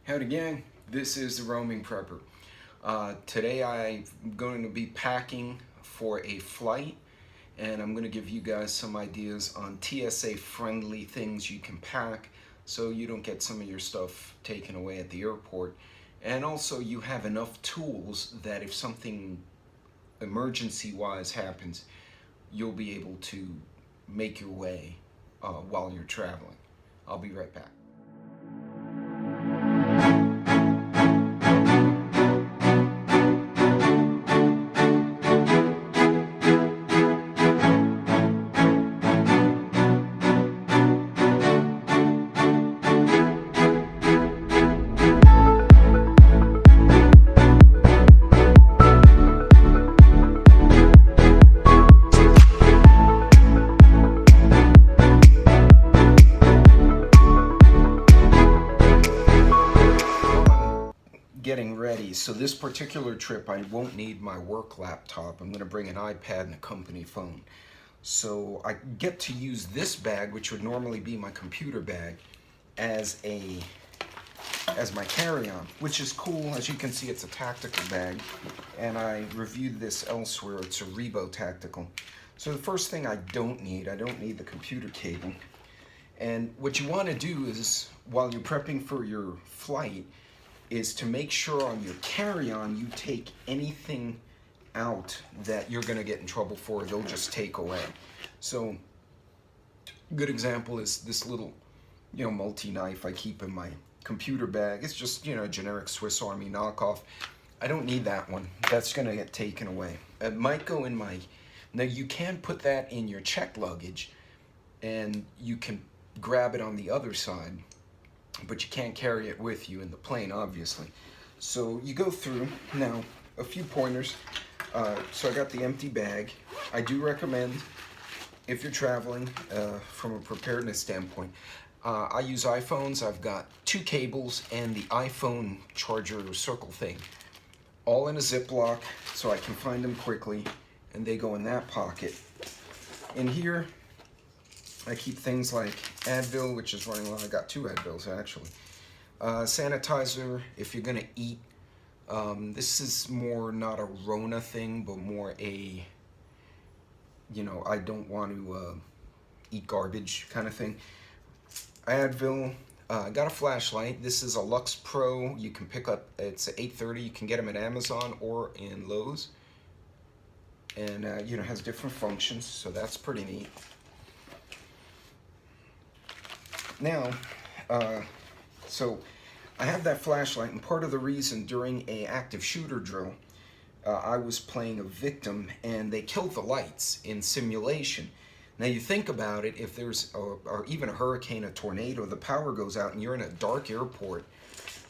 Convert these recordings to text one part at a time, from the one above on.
Howdy gang, this is the Roaming Prepper. Today I'm going to be packing for a flight, and I'm going to give you guys some ideas on TSA friendly things you can pack so you don't get some of your stuff taken away at the airport. And also you have enough tools that if something emergency wise happens, you'll be able to make your way while you're traveling. I'll be right back. Getting ready. So this particular trip, I won't need my work laptop. I'm going to bring an iPad and a company phone. So I get to use this bag, which would normally be my computer bag, as my carry-on, which is cool. As you can see, it's a tactical bag, and I reviewed this elsewhere. It's a Rebo Tactical. So the first thing I don't need the computer cable. And what you want to do is, while you're prepping for your flight, is to make sure on your carry-on you take anything out that you're going to get in trouble for. They'll just take away. So a good example is this little multi-knife I keep in my computer bag. It's just a generic Swiss Army knockoff. I don't need that one. That's going to get taken away. It might go in my... Now you can put that in your checked luggage and you can grab it on the other side, but you can't carry it with you in the plane, obviously. So you go through. Now, a few pointers. So I got the empty bag. I do recommend, if you're traveling from a preparedness standpoint, I use iPhones. I've got 2 cables and the iPhone charger circle thing, all in a Ziploc so I can find them quickly, and they go in that pocket. In here, I keep things like Advil, which is running low. I got 2 Advils, actually. Sanitizer, if you're going to eat. This is more not a Rona thing, but more a, I don't want to eat garbage kind of thing. Advil. I got a flashlight. This is a Lux Pro. You can pick up, it's at $8.30. You can get them at Amazon or in Lowe's. And, has different functions, so that's pretty neat. Now, so I have that flashlight, and part of the reason during a active shooter drill, I was playing a victim, and they killed the lights in simulation. Now you think about it, if there's or even a hurricane, a tornado, the power goes out, and you're in a dark airport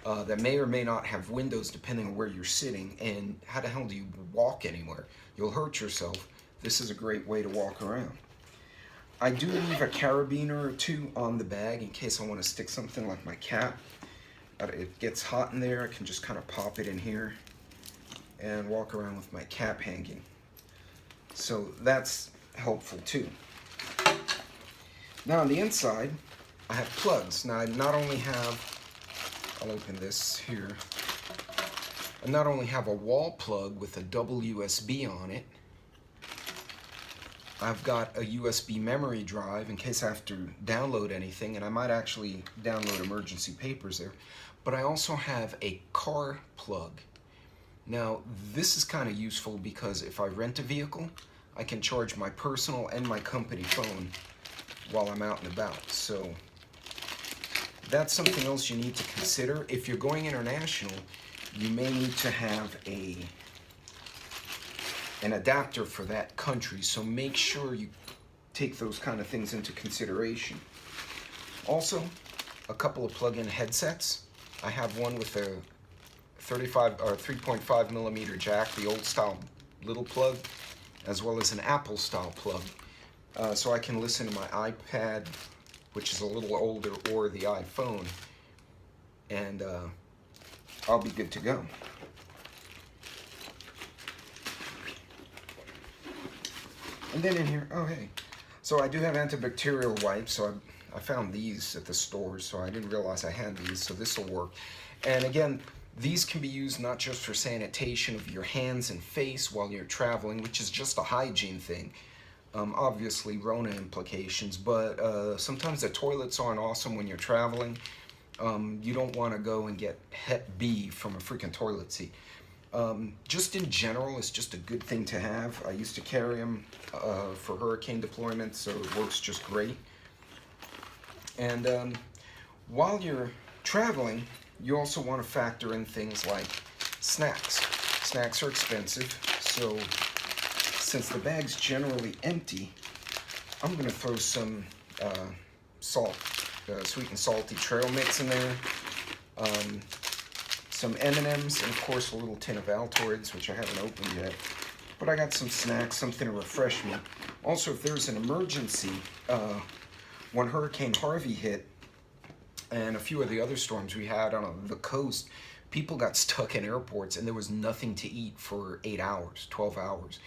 that may or may not have windows depending on where you're sitting, and how the hell do you walk anywhere? You'll hurt yourself. This is a great way to walk around. I do leave a carabiner or 2 on the bag in case I want to stick something like my cap. It gets hot in there, I can just kind of pop it in here and walk around with my cap hanging. So that's helpful too. Now on the inside, I have plugs. Now I not only have, I'll open this here, I not only have a wall plug with a double USB on it, I've got a USB memory drive in case I have to download anything, and I might actually download emergency papers there. But I also have a car plug. Now, this is kind of useful because if I rent a vehicle, I can charge my personal and my company phone while I'm out and about. So that's something else you need to consider. If you're going international, you may need to have an adapter for that country, so make sure you take those kind of things into consideration. Also, a couple of plug-in headsets. I have one with a 3.5 millimeter jack, the old style little plug, as well as an Apple style plug, so I can listen to my iPad, which is a little older, or the iPhone, and I'll be good to go. And then in here, oh hey, so I do have antibacterial wipes, so I found these at the store, so I didn't realize I had these, so this will work. And again, these can be used not just for sanitation of your hands and face while you're traveling, which is just a hygiene thing. Obviously, Rona implications, but sometimes the toilets aren't awesome when you're traveling. You don't want to go and get Hep B from a freaking toilet seat. Just in general, it's just a good thing to have. I used to carry them for hurricane deployments, so it works just great. And while you're traveling, you also want to factor in things like snacks. Snacks are expensive, so since the bag's generally empty, I'm going to throw some salt, sweet and salty trail mix in there, some M&Ms, and of course a little tin of Altoids, which I haven't opened yet. But I got some snacks, something to refresh me. Also, if there's an emergency, when Hurricane Harvey hit, and a few of the other storms we had on the coast, people got stuck in airports and there was nothing to eat for 8 hours, 12 hours.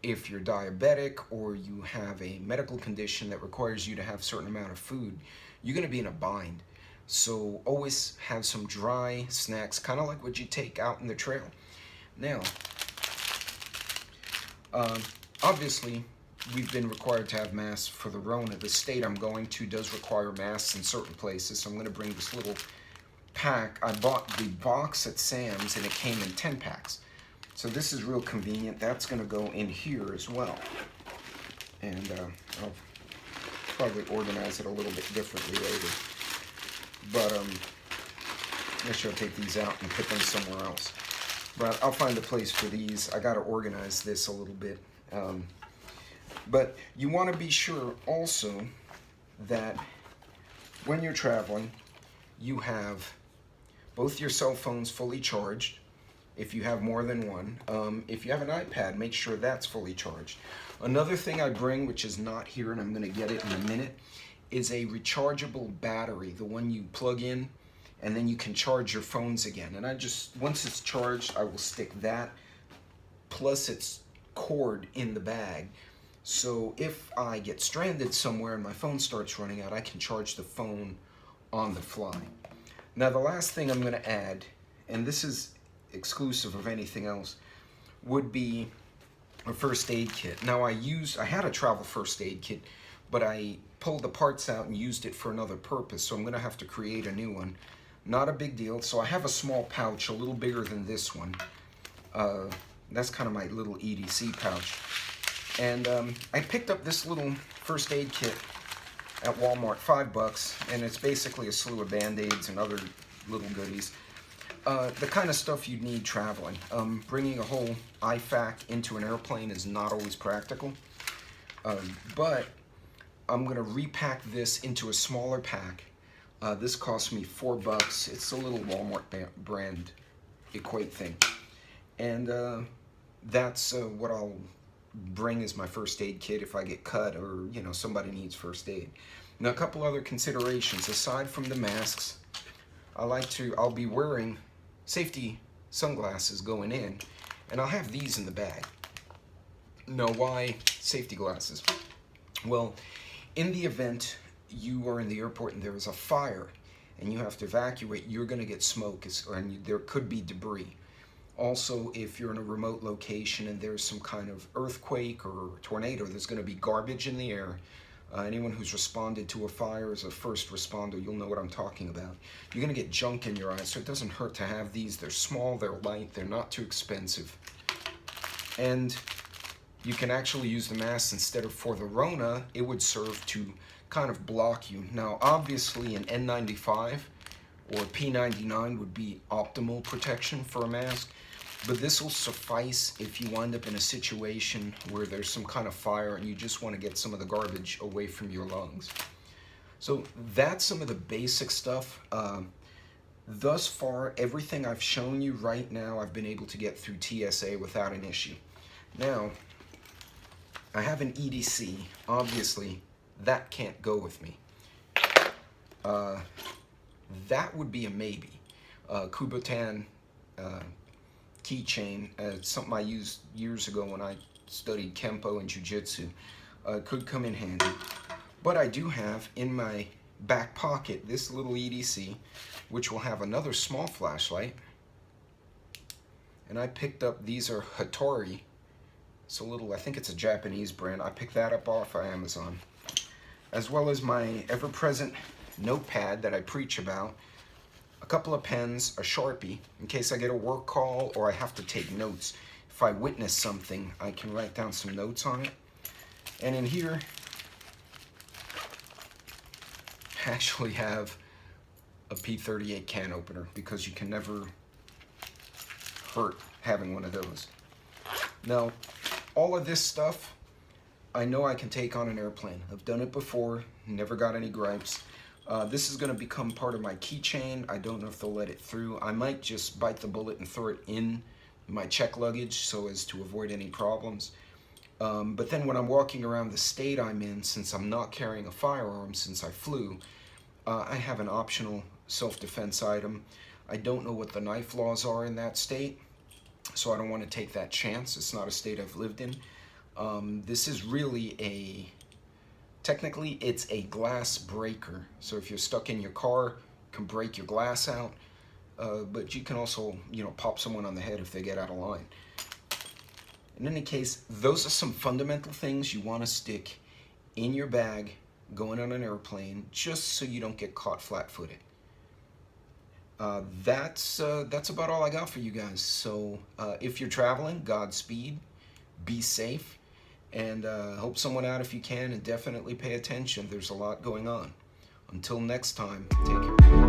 If you're diabetic or you have a medical condition that requires you to have a certain amount of food, you're going to be in a bind. So always have some dry snacks, kind of like what you take out in the trail. Now, obviously, we've been required to have masks for the Rona. The state I'm going to does require masks in certain places, so I'm going to bring this little pack. I bought the box at Sam's, and it came in 10 packs. So this is real convenient. That's going to go in here as well. And I'll probably organize it a little bit differently later. But actually I'll take these out and put them somewhere else. But I'll find a place for these. I got to organize this a little bit. But you want to be sure also that when you're traveling, you have both your cell phones fully charged, if you have more than one. If you have an iPad, make sure that's fully charged. Another thing I bring, which is not here, and I'm going to get it in a minute, is a rechargeable battery, the one you plug in, and then you can charge your phones again. And once it's charged, I will stick that plus its cord in the bag. So if I get stranded somewhere and my phone starts running out, I can charge the phone on the fly. Now the last thing I'm going to add, and this is exclusive of anything else, would be a first aid kit. Now I had a travel first aid kit, but I pulled the parts out and used it for another purpose, so I'm going to have to create a new one. Not a big deal. So I have a small pouch, a little bigger than this one. That's kind of my little EDC pouch. And I picked up this little first aid kit at Walmart, $5, and it's basically a slew of Band-Aids and other little goodies. The kind of stuff you'd need traveling. Bringing a whole IFAC into an airplane is not always practical, but I'm going to repack this into a smaller pack. This cost me $4. It's a little Walmart brand Equate thing. And that's what I'll bring as my first aid kit if I get cut or, somebody needs first aid. Now, a couple other considerations. Aside from the masks, I'll be wearing safety sunglasses going in, and I'll have these in the bag. Now, why safety glasses? Well, in the event you are in the airport and there is a fire and you have to evacuate, you're going to get smoke, and there could be debris. Also, if you're in a remote location and there's some kind of earthquake or tornado, there's going to be garbage in the air. Anyone who's responded to a fire as a first responder, you'll know what I'm talking about. You're going to get junk in your eyes, so it doesn't hurt to have these. They're small, they're light, they're not too expensive. And you can actually use the mask instead of for the Rona. It would serve to kind of block you. Now, obviously, an N95 or P99 would be optimal protection for a mask, but this will suffice if you wind up in a situation where there's some kind of fire and you just want to get some of the garbage away from your lungs. So that's some of the basic stuff. Thus far, everything I've shown you right now, I've been able to get through TSA without an issue. Now, I have an EDC. Obviously, that can't go with me. That would be a maybe. Kubotan keychain, something I used years ago when I studied Kempo and Jiu-Jitsu, could come in handy. But I do have in my back pocket this little EDC, which will have another small flashlight. And I picked up, these are Hattori. It's a little, I think it's a Japanese brand. I picked that up off of Amazon. As well as my ever-present notepad that I preach about. A couple of pens, a Sharpie, in case I get a work call or I have to take notes. If I witness something, I can write down some notes on it. And in here, I actually have a P38 can opener because you can never hurt having one of those. Now, all of this stuff, I know I can take on an airplane. I've done it before, never got any gripes. This is going to become part of my keychain. I don't know if they'll let it through. I might just bite the bullet and throw it in my check luggage so as to avoid any problems. But then when I'm walking around the state I'm in, since I'm not carrying a firearm since I flew, I have an optional self-defense item. I don't know what the knife laws are in that state, so I don't want to take that chance. It's not a state I've lived in. This is really technically it's a glass breaker. So if you're stuck in your car, you can break your glass out. But you can also, pop someone on the head if they get out of line. In any case, those are some fundamental things you want to stick in your bag going on an airplane, just so you don't get caught flat-footed. That's about all I got for you guys. So if you're traveling, Godspeed, be safe, and help someone out if you can, and definitely pay attention. There's a lot going on. Until next time, take care.